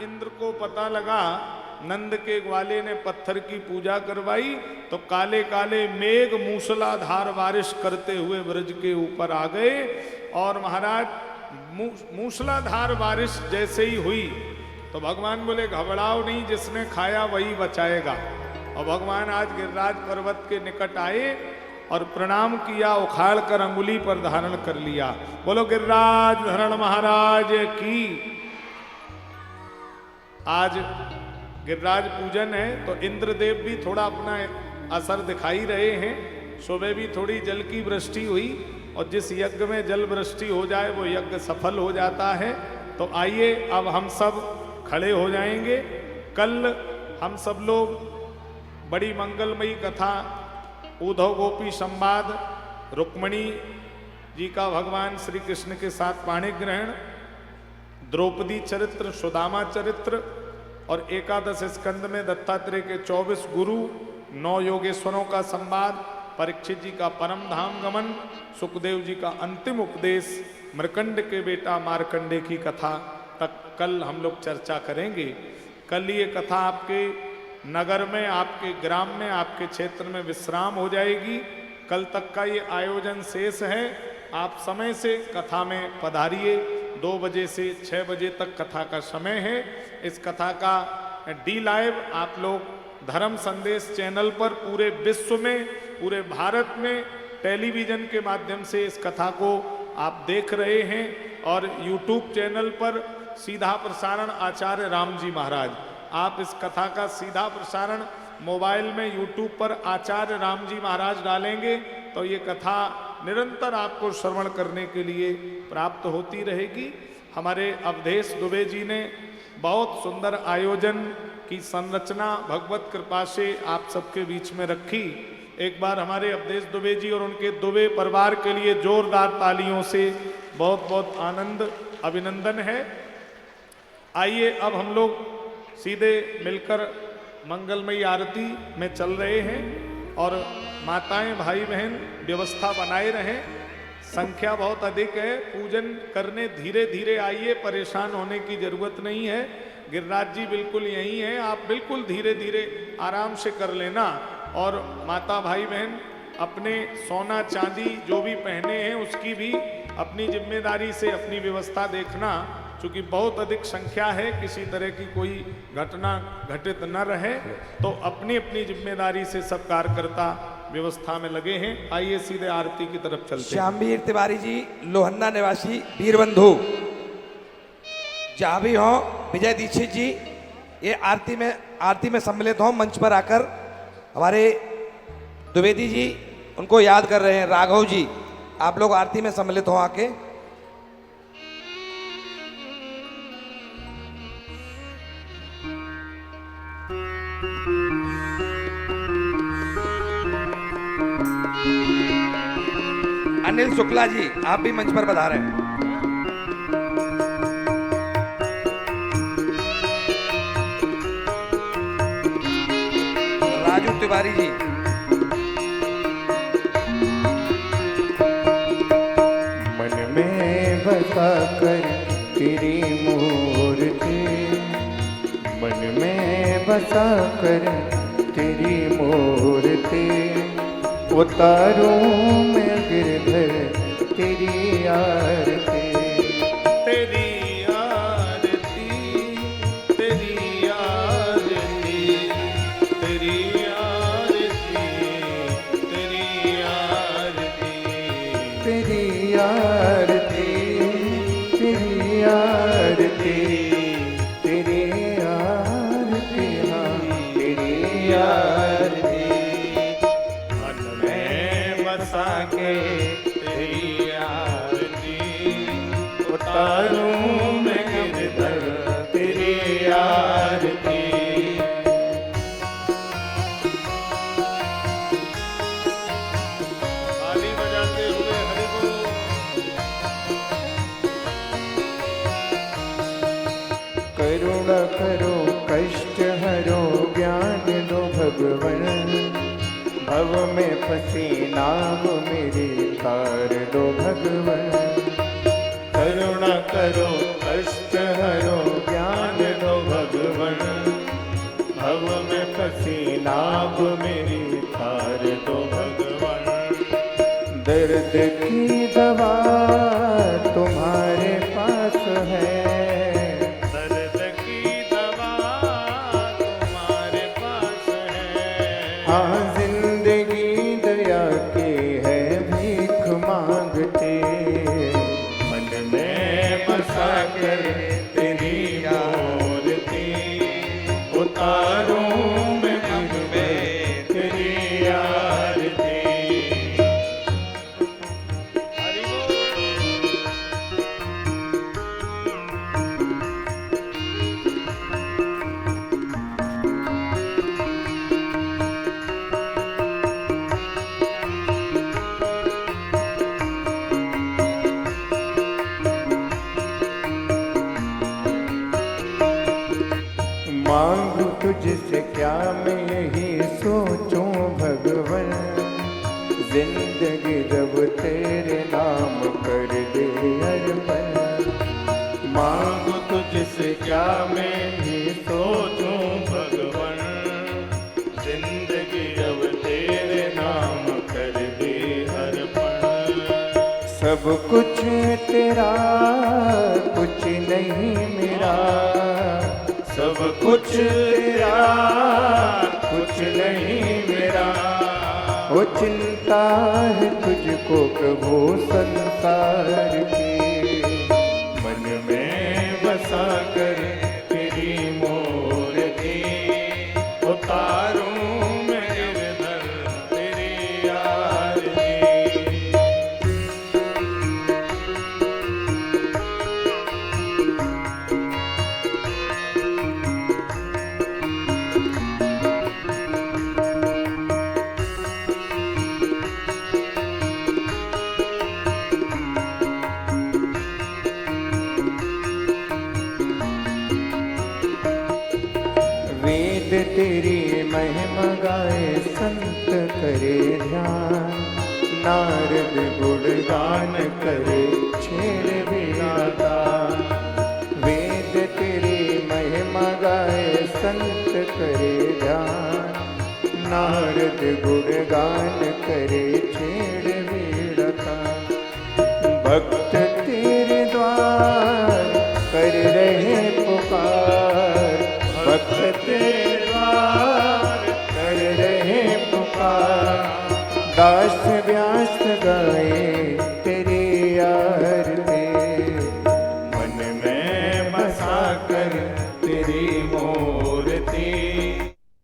इंद्र को पता लगा नंद के ग्वाले ने पत्थर की पूजा करवाई तो काले काले मेघ मूसलाधार बारिश करते हुए ब्रज के ऊपर आ गए। और महाराज मूसलाधार बारिश जैसे ही हुई तो भगवान बोले घबराओ नहीं, जिसने खाया वही बचाएगा। और भगवान आज गिरिराज पर्वत के निकट आए और प्रणाम किया, उखाड़ कर अंगुली पर धारण कर लिया। बोलो गिरिराज धरण महाराज की। आज गिरिराज पूजन है तो इंद्रदेव भी थोड़ा अपना असर दिखाई रहे हैं। सुबह भी थोड़ी जल की वृष्टि हुई और जिस यज्ञ में जल वृष्टि हो जाए वो यज्ञ सफल हो जाता है। तो आइए अब हम सब खड़े हो जाएंगे। कल हम सब लोग बड़ी मंगलमयी कथा उद्धव गोपी संवाद, रुक्मणी जी का भगवान श्री कृष्ण के साथ पाणी ग्रहण, द्रौपदी चरित्र, सुदामा चरित्र और एकादश स्कंद में दत्तात्रेय के 24 गुरु, 9 योगेश्वरों का संवाद, परीक्षित जी का परम धाम गमन, सुखदेव जी का अंतिम उपदेश, मृकंड के बेटा मार्कंडे की कथा तक कल हम लोग चर्चा करेंगे। कल ये कथा आपके नगर में, आपके ग्राम में, आपके क्षेत्र में विश्राम हो जाएगी। कल तक का ये आयोजन शेष है। आप समय से कथा में पधारिए। 2 बजे से 6 बजे तक कथा का समय है। इस कथा का डी लाइव आप लोग धर्म संदेश चैनल पर पूरे विश्व में, पूरे भारत में टेलीविजन के माध्यम से इस कथा को आप देख रहे हैं। और यूट्यूब चैनल पर सीधा प्रसारण आचार्य राम जी महाराज, आप इस कथा का सीधा प्रसारण मोबाइल में यूट्यूब पर आचार्य राम जी महाराज डालेंगे तो ये कथा निरंतर आपको श्रवण करने के लिए प्राप्त होती रहेगी। हमारे अवधेश दुबे जी ने बहुत सुंदर आयोजन की संरचना भगवत कृपा से आप सबके बीच में रखी। एक बार हमारे अवधेश दुबे जी और उनके दुबे परिवार के लिए जोरदार तालियों से बहुत बहुत आनंद, अभिनंदन है। आइए अब हम लोग सीधे मिलकर मंगलमयी आरती में चल रहे हैं और माताएं भाई बहन व्यवस्था बनाए रहें। संख्या बहुत अधिक है, पूजन करने धीरे धीरे आइए, परेशान होने की जरूरत नहीं है। गिरिराज जी बिल्कुल यहीं हैं, आप बिल्कुल धीरे धीरे आराम से कर लेना। और माता भाई बहन अपने सोना चांदी जो भी पहने हैं उसकी भी अपनी जिम्मेदारी से अपनी व्यवस्था देखना, चूंकि बहुत अधिक संख्या है, किसी तरह की कोई घटना घटित न रहे तो अपनी अपनी जिम्मेदारी से सब कार्यकर्ता व्यवस्था में लगे हैं। आइए सीधे आरती की तरफ चलते हैं। श्यामवीर तिवारी जी, लोहन्ना निवासी वीरबंधु, जहाँ भी हो, विजय दीक्षित जी, ये आरती में सम्मिलित हो, मंच पर आकर हमारे द्विवेदी जी उनको याद कर रहे हैं। राघव जी, आप लोग आरती में सम्मिलित हो आके। अनिल शुक्ला जी, आप भी मंच पर पधारे हैं। राजू तिवारी जी, मन में बसा कर तेरी मूर्ति, मन में बसा कर तेरी मूर्ति, उतारूं मैं गिरधर तेरी आरती, तेरी आरती, तेरी आरती, तेरी आरती, तेरी आरती, तेरी आरती, तेरी आरती, तेरी आरती, हाँ तेरी आरती, के तेरी आरती, उतारूं मैं गिरधर तेरी आरती। ताली बजाते हुए हरि बोल। करुणा करो कष्ट हरो ज्ञान दो भगवन, भव में फंसी नाव मेरी तार दो भगवन, करुणा करो कष्ट हरो ज्ञान दो फंसी नाव मेरी तार दो भगवान। दर्द की दवा तुम्हारे पास है, दर्द की दवा तुम्हारे पास है। हाँ जिंदगी दया की है भीख मांगते, मन में बसा कर तेरी मूर्ति उतारूं मैं मन में तेरी आरती। हरि बोल। मांगू तुझसे क्या मैं यही सोचूं भगवन, जिंदगी जब तेरे नाम कर दे अर्पण। मांगू तुझसे क्या मैं यही सोचूं भगवन, जिंदगी जब तेरे नाम कर दे अर्पण। सब कुछ तेरा कुछ नहीं मेरा, सब कुछ तेरा कुछ नहीं मेरा। वो चिंता है तुझको प्रभु संसार की, मन में बसा कर तेरी मूर्ति उतारूं मैं गिरधर तेरी आरती। वेद तेरी महिमा गाए संत करे ध्यान, नारद गुणगान करे छेड़ विराता। वेद तेरी महिमा गाए संत करे ध्यान, नारद गुणगान करे छेड़ विराता। भक्त तेरे द्वार कर रहे पुकार, भक्त तेरे द्वार कर रहे पुकार। दास व्यास गाए तेरी आरती, मन में बसा कर तेरी मोह